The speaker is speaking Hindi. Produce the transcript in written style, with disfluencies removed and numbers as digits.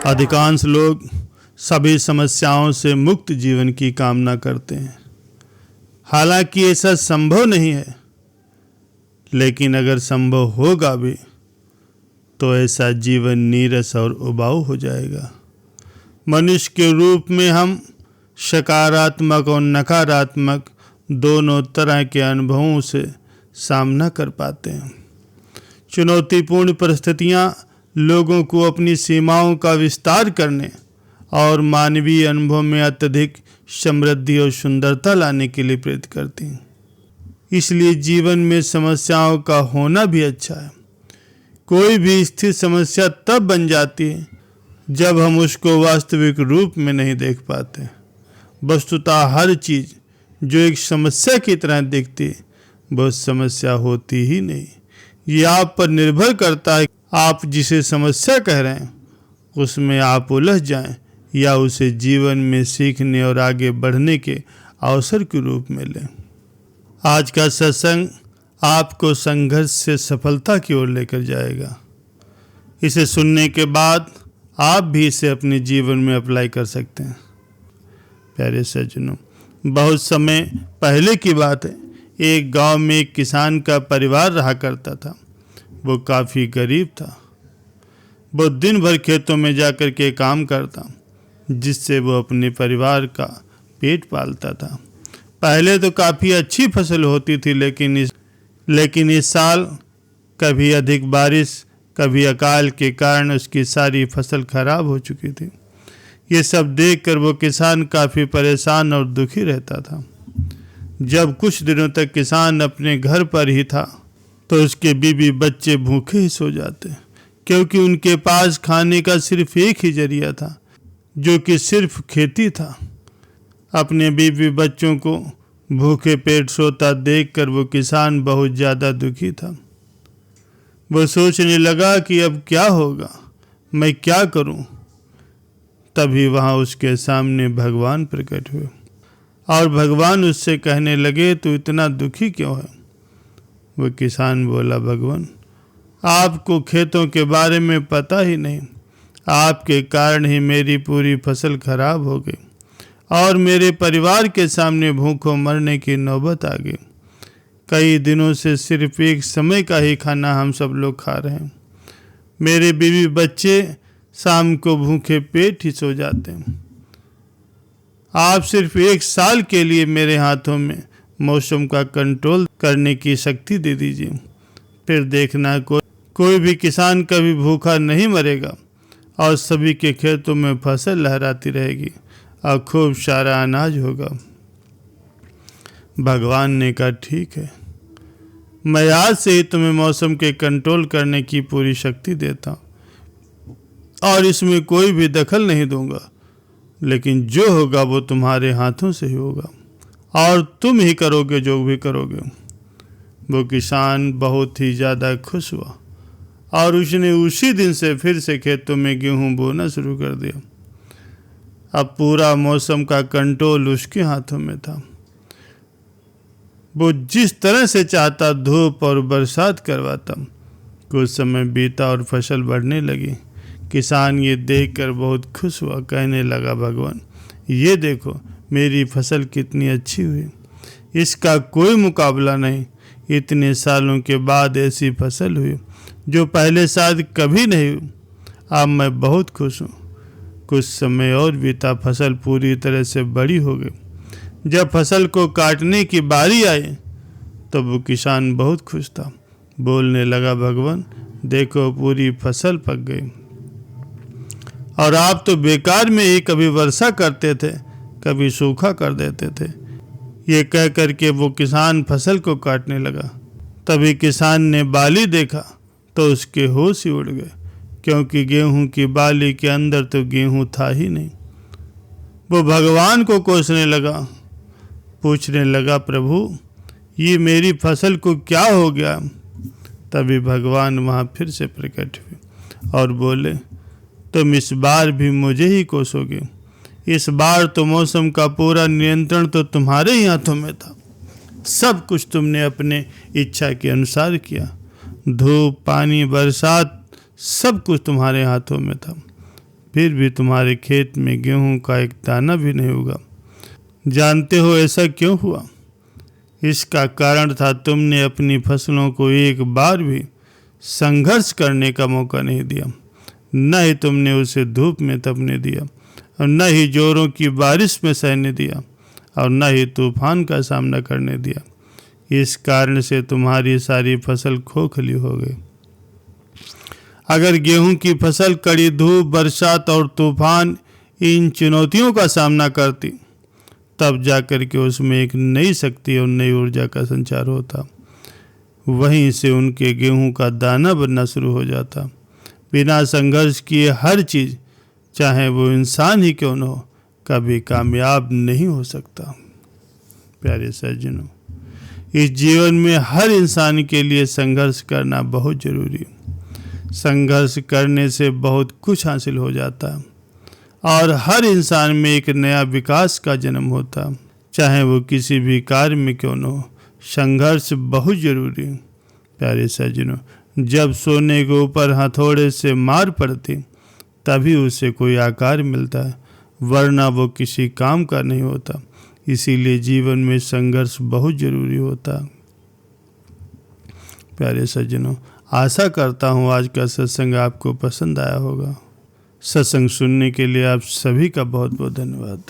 अधिकांश लोग सभी समस्याओं से मुक्त जीवन की कामना करते हैं। हालांकि ऐसा संभव नहीं है, लेकिन अगर संभव होगा भी तो ऐसा जीवन नीरस और उबाऊ हो जाएगा। मनुष्य के रूप में हम सकारात्मक और नकारात्मक दोनों तरह के अनुभवों से सामना कर पाते हैं। चुनौतीपूर्ण परिस्थितियां लोगों को अपनी सीमाओं का विस्तार करने और मानवीय अनुभव में अत्यधिक समृद्धि और सुंदरता लाने के लिए प्रेरित करती हैं। इसलिए जीवन में समस्याओं का होना भी अच्छा है। कोई भी स्थिर समस्या तब बन जाती है जब हम उसको वास्तविक रूप में नहीं देख पाते। वस्तुतः हर चीज़ जो एक समस्या की तरह दिखती है वह समस्या होती ही नहीं। ये आप पर निर्भर करता है आप जिसे समस्या कह रहे हैं उसमें आप उलझ जाएं या उसे जीवन में सीखने और आगे बढ़ने के अवसर के रूप में लें। आज का सत्संग आपको संघर्ष से सफलता की ओर लेकर जाएगा। इसे सुनने के बाद आप भी इसे अपने जीवन में अप्लाई कर सकते हैं। प्यारे सज्जनों, बहुत समय पहले की बात है, एक गांव में एक किसान का परिवार रहा करता था। वो काफ़ी गरीब था। वो दिन भर खेतों में जाकर के काम करता, जिससे वो अपने परिवार का पेट पालता था। पहले तो काफ़ी अच्छी फसल होती थी, लेकिन इस साल कभी अधिक बारिश कभी अकाल के कारण उसकी सारी फसल खराब हो चुकी थी। ये सब देखकर वो किसान काफ़ी परेशान और दुखी रहता था। जब कुछ दिनों तक किसान अपने घर पर ही था तो उसके बीवी बच्चे भूखे ही सो जाते, क्योंकि उनके पास खाने का सिर्फ एक ही जरिया था, जो कि सिर्फ खेती था। अपने बीवी बच्चों को भूखे पेट सोता देखकर वो किसान बहुत ज़्यादा दुखी था। वो सोचने लगा कि अब क्या होगा, मैं क्या करूं? तभी वहां उसके सामने भगवान प्रकट हुए और भगवान उससे कहने लगे, तू इतना दुखी क्यों है? वो किसान बोला, भगवान, आपको खेतों के बारे में पता ही नहीं। आपके कारण ही मेरी पूरी फसल खराब हो गई और मेरे परिवार के सामने भूखों मरने की नौबत आ गई। कई दिनों से सिर्फ एक समय का ही खाना हम सब लोग खा रहे हैं। मेरे बीवी बच्चे शाम को भूखे पेट ही सो जाते हैं। आप सिर्फ एक साल के लिए मेरे हाथों में मौसम का कंट्रोल करने की शक्ति दे दीजिए, फिर देखना कोई भी किसान कभी भूखा नहीं मरेगा और सभी के खेतों में फसल लहराती रहेगी और खूब सारा अनाज होगा। भगवान ने कहा, ठीक है, मैं आज से ही तुम्हें मौसम के कंट्रोल करने की पूरी शक्ति देता हूँ और इसमें कोई भी दखल नहीं दूंगा, लेकिन जो होगा वो तुम्हारे हाथों से ही होगा और तुम ही करोगे जो भी करोगे। वो किसान बहुत ही ज़्यादा खुश हुआ और उसने उसी दिन से फिर से खेतों में गेहूँ बोना शुरू कर दिया। अब पूरा मौसम का कंट्रोल उसके हाथों में था। वो जिस तरह से चाहता धूप और बरसात करवाता। कुछ समय बीता और फसल बढ़ने लगी। किसान ये देखकर बहुत खुश हुआ, कहने लगा, भगवान, ये देखो मेरी फसल कितनी अच्छी हुई, इसका कोई मुकाबला नहीं। इतने सालों के बाद ऐसी फसल हुई जो पहले शायद कभी नहीं हुई। अब मैं बहुत खुश हूँ। कुछ समय और बीता, फसल पूरी तरह से बड़ी हो गई। जब फसल को काटने की बारी आई तो वो किसान बहुत खुश था। बोलने लगा, भगवान देखो पूरी फसल पक गई और आप तो बेकार में ही कभी वर्षा करते थे कभी सूखा कर देते थे। ये कह कर के वो किसान फसल को काटने लगा। तभी किसान ने बाली देखा तो उसके होश ही उड़ गए, क्योंकि गेहूं की बाली के अंदर तो गेहूं था ही नहीं। वो भगवान को कोसने लगा, पूछने लगा, प्रभु ये मेरी फसल को क्या हो गया? तभी भगवान वहाँ फिर से प्रकट हुए और बोले, तुम इस बार भी मुझे ही कोसोगे। इस बार तो मौसम का पूरा नियंत्रण तो तुम्हारे ही हाथों में था। सब कुछ तुमने अपने इच्छा के अनुसार किया। धूप, पानी, बरसात सब कुछ तुम्हारे हाथों में था, फिर भी तुम्हारे खेत में गेहूं का एक दाना भी नहीं उगा। जानते हो ऐसा क्यों हुआ? इसका कारण था तुमने अपनी फसलों को एक बार भी संघर्ष करने का मौका नहीं दिया। न ही तुमने उसे धूप में तपने दिया, और न ही जोरों की बारिश में सहने दिया, और न ही तूफान का सामना करने दिया। इस कारण से तुम्हारी सारी फसल खोखली हो गई। अगर गेहूं की फसल कड़ी धूप, बरसात और तूफान इन चुनौतियों का सामना करती, तब जाकर के उसमें एक नई शक्ति और नई ऊर्जा का संचार होता। वहीं से उनके गेहूं का दाना बनना शुरू हो जाता। बिना संघर्ष किए हर चीज़, चाहे वो इंसान ही क्यों न हो, कभी कामयाब नहीं हो सकता। प्यारे सज्जनों, इस जीवन में हर इंसान के लिए संघर्ष करना बहुत जरूरी है। संघर्ष करने से बहुत कुछ हासिल हो जाता है और हर इंसान में एक नया विकास का जन्म होता, चाहे वो किसी भी कार्य में क्यों न हो। संघर्ष बहुत जरूरी है। प्यारे सज्जनों, जब सोने के ऊपर हथौड़े से मार पड़ती, तभी उसे कोई आकार मिलता है, वरना वो किसी काम का नहीं होता। इसीलिए जीवन में संघर्ष बहुत जरूरी होता है। प्यारे सज्जनों, आशा करता हूँ आज का सत्संग आपको पसंद आया होगा। सत्संग सुनने के लिए आप सभी का बहुत बहुत धन्यवाद।